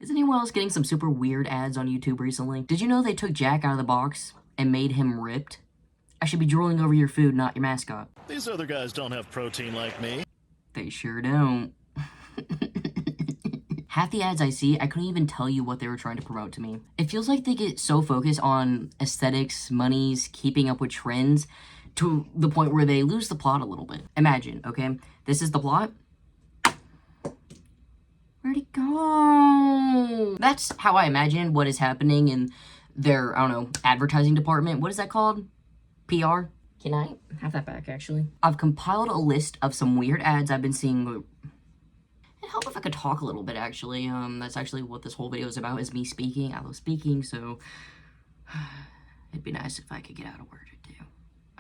Is anyone else getting some super weird ads on YouTube recently? Did you know they took Jack out of the box and made him ripped? I should be drooling over your food, not your mascot. These other guys don't have protein like me. They sure don't. Half the ads I see, I couldn't even tell you what they were trying to promote to me. It feels like they get so focused on aesthetics, monies, keeping up with trends, to the point where they lose the plot a little bit. Imagine, okay? This is the plot. Where'd it go? That's how I imagine what is happening in their, I don't know, advertising department. What is that called? PR? Can I have that back, actually? I've compiled a list of some weird ads I've been seeing. It'd help if I could talk a little bit, actually. That's actually what this whole video is about, is me speaking. I love speaking, so it'd be nice if I could get out a word or two.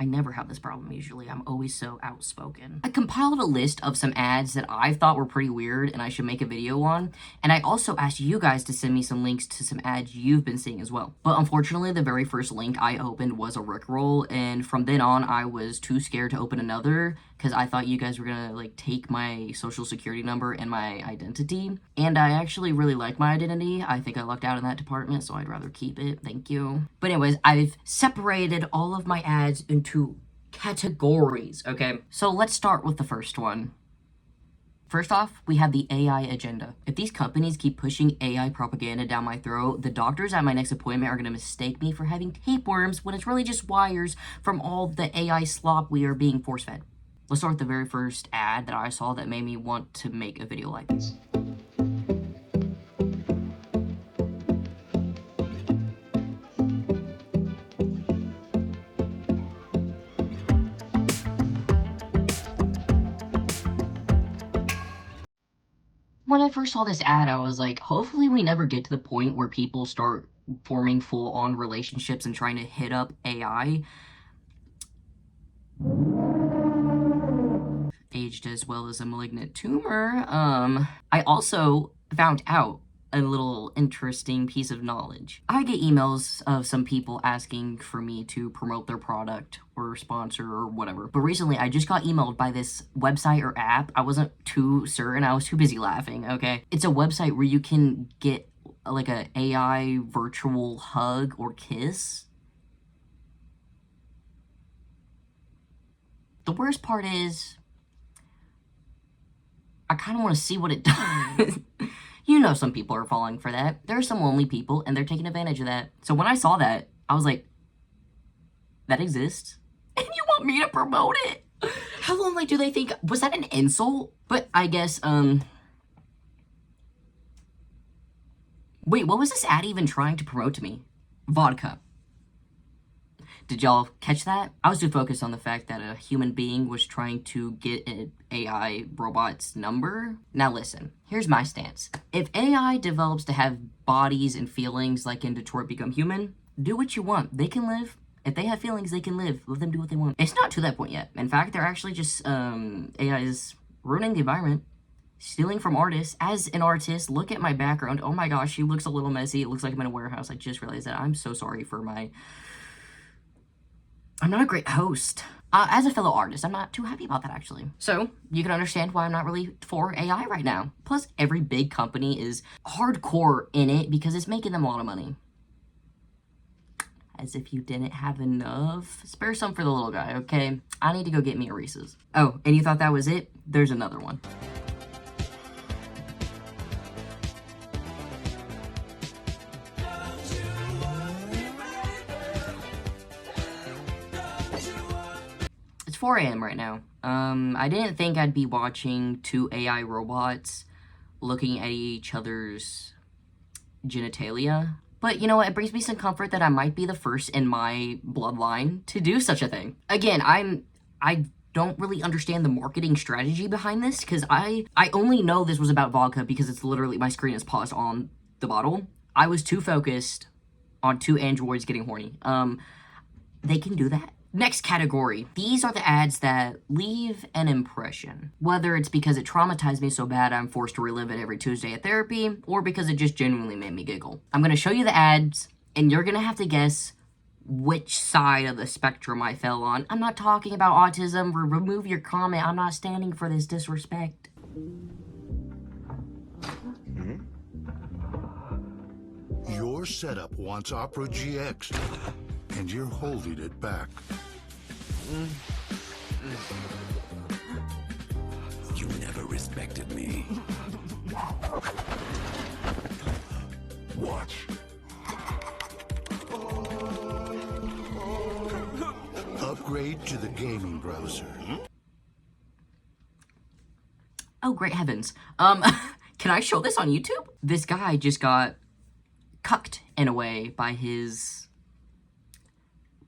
I never have this problem usually. I'm always so outspoken. I compiled a list of some ads that I thought were pretty weird and I should make a video on. And I also asked you guys to send me some links to some ads you've been seeing as well. But unfortunately, the very first link I opened was a Rickroll. And from then on, I was too scared to open another because I thought you guys were gonna like take my social security number and my identity. And I actually really like my identity. I think I lucked out in that department, so I'd rather keep it. Thank you. But anyways, I've separated all of my ads into categories, okay? So let's start with the first one. First off, we have the AI agenda. If these companies keep pushing AI propaganda down my throat, the doctors at my next appointment are going to mistake me for having tapeworms when it's really just wires from all the AI slop we are being force-fed. Let's start with the very first ad that I saw that made me want to make a video like this. When I first saw this ad, I was like, hopefully we never get to the point where people start forming full-on relationships and trying to hit up AI. Aged as well as a malignant tumor. I also found out a little interesting piece of knowledge. I get emails of some people asking for me to promote their product or sponsor or whatever. But recently I just got emailed by this website or app. I wasn't too certain. I was too busy laughing, okay? It's a website where you can get like a AI virtual hug or kiss. The worst part is I kind of want to see what it does. You know some people are falling for that. There are some lonely people, and they're taking advantage of that. So when I saw that, I was like, that exists? And you want me to promote it? How lonely do they think? Was that an insult? But I guess, wait, what was this ad even trying to promote to me? Vodka. Did y'all catch that? I was too focused on the fact that a human being was trying to get an AI robot's number. Now listen, here's my stance. If AI develops to have bodies and feelings like in Detroit Become Human, do what you want. They can live. If they have feelings, they can live. Let them do what they want. It's not to that point yet. In fact, they're actually just, AI is ruining the environment. Stealing from artists. As an artist, look at my background. Oh my gosh, she looks a little messy. It looks like I'm in a warehouse. I just realized that. I'm so sorry for my... I'm not a great host. As a fellow artist, I'm not too happy about that, actually. So, you can understand why I'm not really for AI right now. Plus, every big company is hardcore in it because it's making them a lot of money. As if you didn't have enough. Spare some for the little guy, okay? I need to go get me a Reese's. Oh, and you thought that was it? There's another one. It's 4 a.m. right now. I didn't think I'd be watching two AI robots looking at each other's genitalia. But you know what? It brings me some comfort that I might be the first in my bloodline to do such a thing. Again, I don't really understand the marketing strategy behind this because I only know this was about vodka because it's literally, my screen is paused on the bottle. I was too focused on two androids getting horny. They can do that. Next category. These are the ads that leave an impression. Whether it's because it traumatized me so bad I'm forced to relive it every Tuesday at therapy, or because it just genuinely made me giggle. I'm going to show you the ads, and you're going to have to guess which side of the spectrum I fell on. I'm not talking about autism. Remove your comment. I'm not standing for this disrespect. Your setup wants Opera GX, and you're holding it back. You never respected me. Watch. Upgrade to the gaming browser. Oh, great heavens. Can I show this on YouTube? This guy just got cucked in a way by his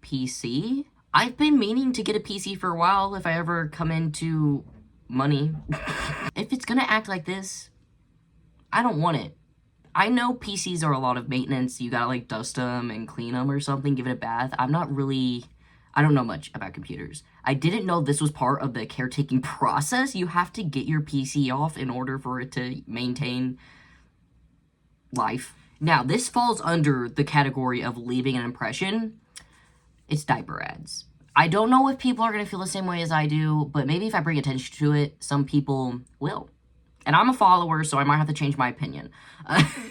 PC. I've been meaning to get a PC for a while if I ever come into money. If it's gonna act like this, I don't want it. I know PCs are a lot of maintenance. You gotta like dust them and clean them or something, give it a bath. I don't know much about computers. I didn't know this was part of the caretaking process. You have to get your PC off in order for it to maintain life. Now, this falls under the category of leaving an impression. It's diaper ads. I don't know if people are going to feel the same way as I do, but maybe if I bring attention to it, some people will. And I'm a follower, so I might have to change my opinion.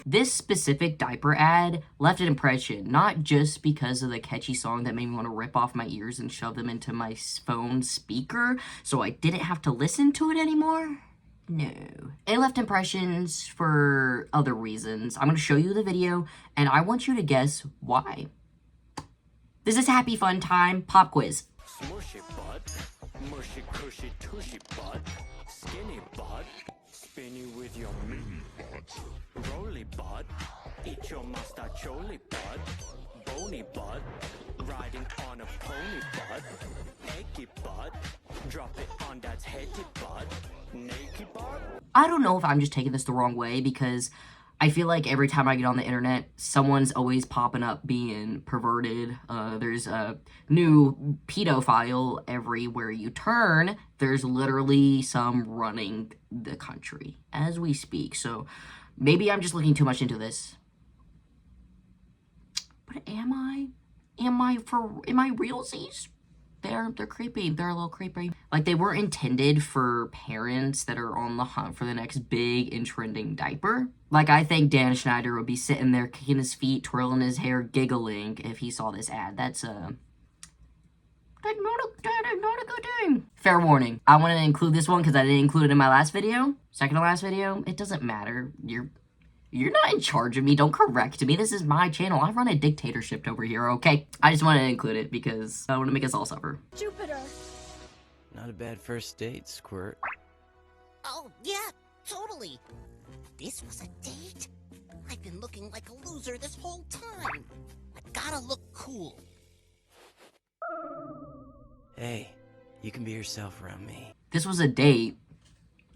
This specific diaper ad left an impression, not just because of the catchy song that made me want to rip off my ears and shove them into my phone speaker, so I didn't have to listen to it anymore. No. It left impressions for other reasons. I'm going to show you the video, and I want you to guess why. This is happy fun time pop quiz. Smushy butt, mushy cushy tushy butt, skinny butt, spinny with your mini butt, roly butt, eat your mustacholi butt, bony butt, riding on a pony butt, achy butt, drop it on that heady butt, naked butt. I don't know if I'm just taking this the wrong way because I feel like every time I get on the internet, someone's always popping up being perverted. There's a new pedophile everywhere you turn. There's literally some running the country as we speak. So maybe I'm just looking too much into this. But am I? Am I realsies? They're creepy. They're a little creepy. Like, they weren't intended for parents that are on the hunt for the next big and trending diaper. Like, I think Dan Schneider would be sitting there kicking his feet, twirling his hair, giggling if he saw this ad. That's not a good thing. Fair warning. I want to include this one because I didn't include it in my last video. Second to last video. It doesn't matter. You're not in charge of me. Don't correct me. This is my channel. I run a dictatorship over here, okay? I just wanted to include it because I want to make us all suffer. Jupiter. Not a bad first date, Squirt. Oh, yeah, totally. This was a date? I've been looking like a loser this whole time. I gotta look cool. Hey, you can be yourself around me. This was a date.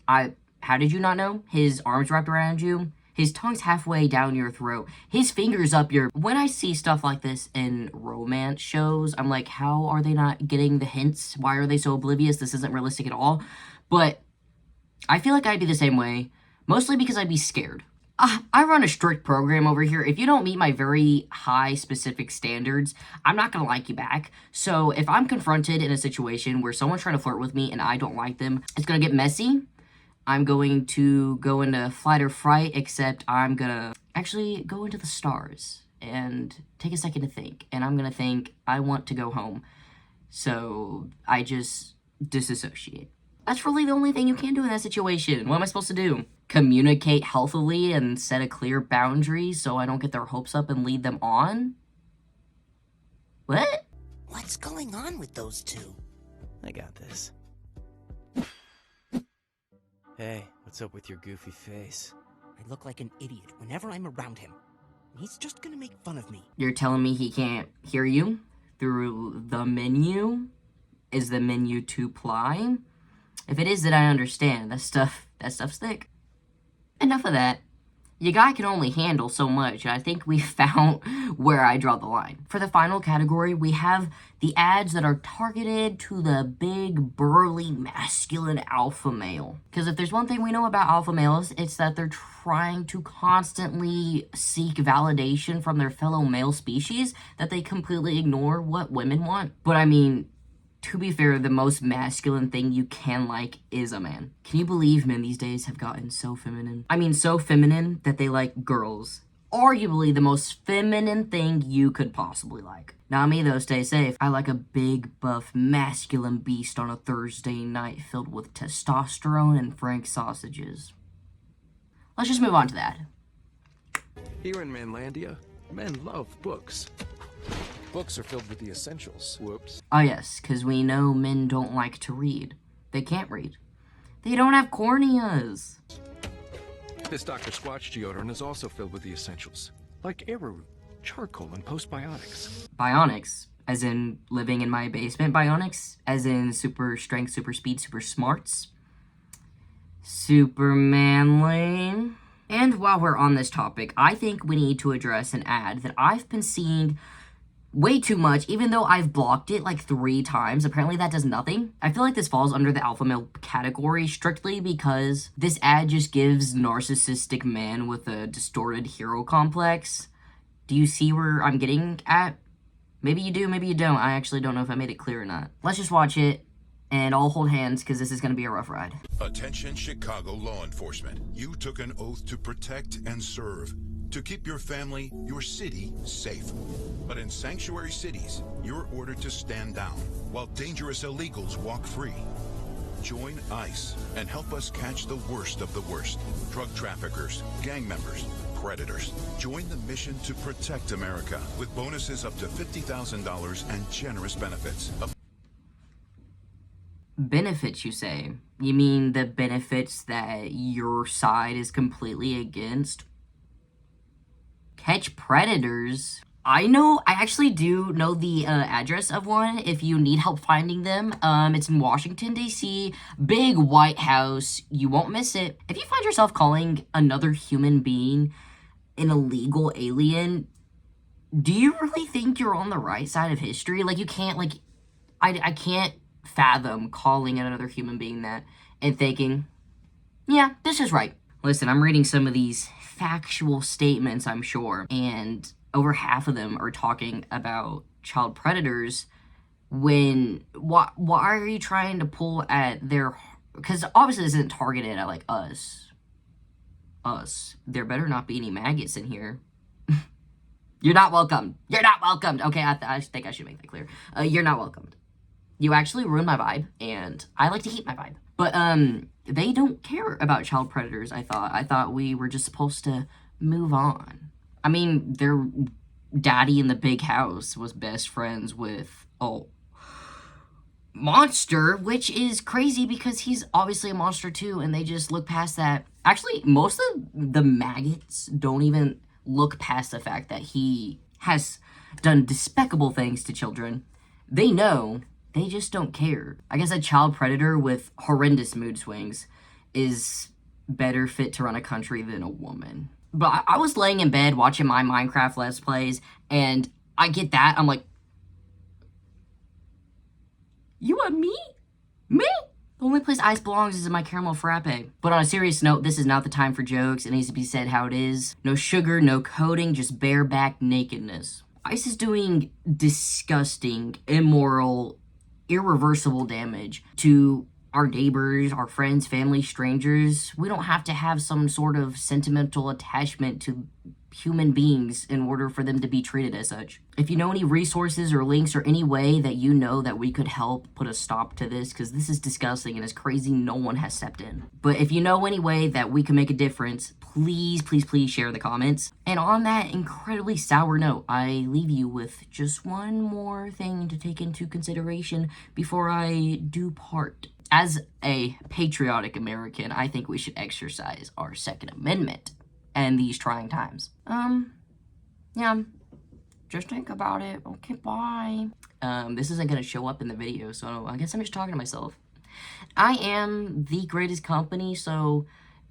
How did you not know? His arms wrapped around you. His tongue's halfway down your throat. His finger's up your... When I see stuff like this in romance shows, I'm like, how are they not getting the hints? Why are they so oblivious? This isn't realistic at all. But I feel like I'd be the same way. Mostly because I'd be scared. I run a strict program over here. If you don't meet my very high specific standards, I'm not gonna like you back. So if I'm confronted in a situation where someone's trying to flirt with me and I don't like them, it's gonna get messy. I'm going to go into flight or fright, except I'm gonna actually go into the stars and take a second to think. And I'm gonna think, I want to go home. So I just disassociate. That's really the only thing you can do in that situation. What am I supposed to do? Communicate healthily and set a clear boundary so I don't get their hopes up and lead them on? What? What's going on with those two? I got this. Hey, what's up with your goofy face? I look like an idiot whenever I'm around him. He's just gonna make fun of me. You're telling me he can't hear you through the menu? Is the menu too ply? If it is, then I understand. That stuff's thick. Enough of that. Your guy can only handle so much, and I think we found where I draw the line. For the final category, we have the ads that are targeted to the big, burly, masculine alpha male. Because if there's one thing we know about alpha males, it's that they're trying to constantly seek validation from their fellow male species, that they completely ignore what women want. But I mean, to be fair, the most masculine thing you can like is a man. Can you believe men these days have gotten so feminine? I mean, so feminine that they like girls arguably the most feminine thing you could possibly like. Not me though, stay safe. I like a big, buff, masculine beast on a Thursday night filled with testosterone and Frank sausages. Let's just move on to that. Here in Manlandia, men love books. Books are filled with the essentials. Whoops. Oh yes, because we know men don't like to read. They can't read. They don't have corneas. This Dr. Squatch deodorant is also filled with the essentials, like arrowroot, charcoal, and postbiotics. Bionics, as in living in my basement bionics, as in super strength, super speed, super smarts, super manly. And while we're on this topic, I think we need to address an ad that I've been seeing way too much, even though I've blocked it like 3 times. Apparently that does nothing. I feel like this falls under the alpha male category strictly because this ad just gives narcissistic man with a distorted hero complex. Do you see where I'm getting at? Maybe you do, maybe you don't. I actually don't know if I made it clear or not. Let's just watch it, and I'll hold hands because this is going to be a rough ride. Attention Chicago law enforcement. You took an oath to protect and serve, to keep your family, your city safe. But in sanctuary cities, you're ordered to stand down while dangerous illegals walk free. Join ICE and help us catch the worst of the worst. Drug traffickers, gang members, predators. Join the mission to protect America with bonuses up to $50,000 and generous benefits. Benefits, you say? You mean the benefits that your side is completely against? Catch predators? I actually do know the address of one if you need help finding them. It's in Washington, D.C. Big White House. You won't miss it. If you find yourself calling another human being an illegal alien, do you really think you're on the right side of history? Like, you can't, like, I can't fathom calling another human being that and thinking, yeah, this is right. Listen, I'm reading some of these factual statements, I'm sure, and over half of them are talking about child predators when, why are you trying to pull at their, because obviously this isn't targeted at, like, us. There better not be any maggots in here. You're not welcome. You're not welcomed. Okay, I think I should make that clear. You're not welcomed. You actually ruined my vibe, and I like to keep my vibe. But, they don't care about child predators, I thought. I thought we were just supposed to move on. I mean, their daddy in the big house was best friends with, monster, which is crazy because he's obviously a monster too, and they just look past that. Actually, most of the maggots don't even look past the fact that he has done despicable things to children. They know. They just don't care. I guess a child predator with horrendous mood swings is better fit to run a country than a woman. But I was laying in bed watching my Minecraft Let's Plays, and I get that. I'm like, you want me? Me? The only place ice belongs is in my caramel frappe. But on a serious note, this is not the time for jokes. It needs to be said how it is. No sugar, no coating, just bareback nakedness. Ice is doing disgusting, immoral, irreversible damage to our neighbors, our friends, family, strangers. We don't have to have some sort of sentimental attachment to human beings in order for them to be treated as such. If you know any resources or links or any way that you know that we could help put a stop to this, because this is disgusting and it's crazy no one has stepped in. But if you know any way that we can make a difference, please, please, please share in the comments. And on that incredibly sour note, I leave you with just one more thing to take into consideration before I do part. As a patriotic American, I think we should exercise our Second Amendment in these trying times. Yeah, just think about it. Okay, bye. This isn't gonna show up in the video, so I guess I'm just talking to myself. I am the greatest company, so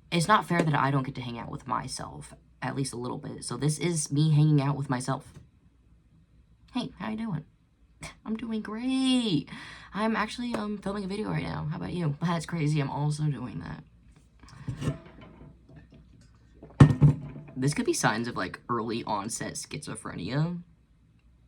it's not fair that I don't get to hang out with myself, at least a little bit. So this is me hanging out with myself. Hey, how you doing? I'm doing great. I'm actually filming a video right now. How about you? That's crazy. I'm also doing that. This could be signs of like early onset schizophrenia.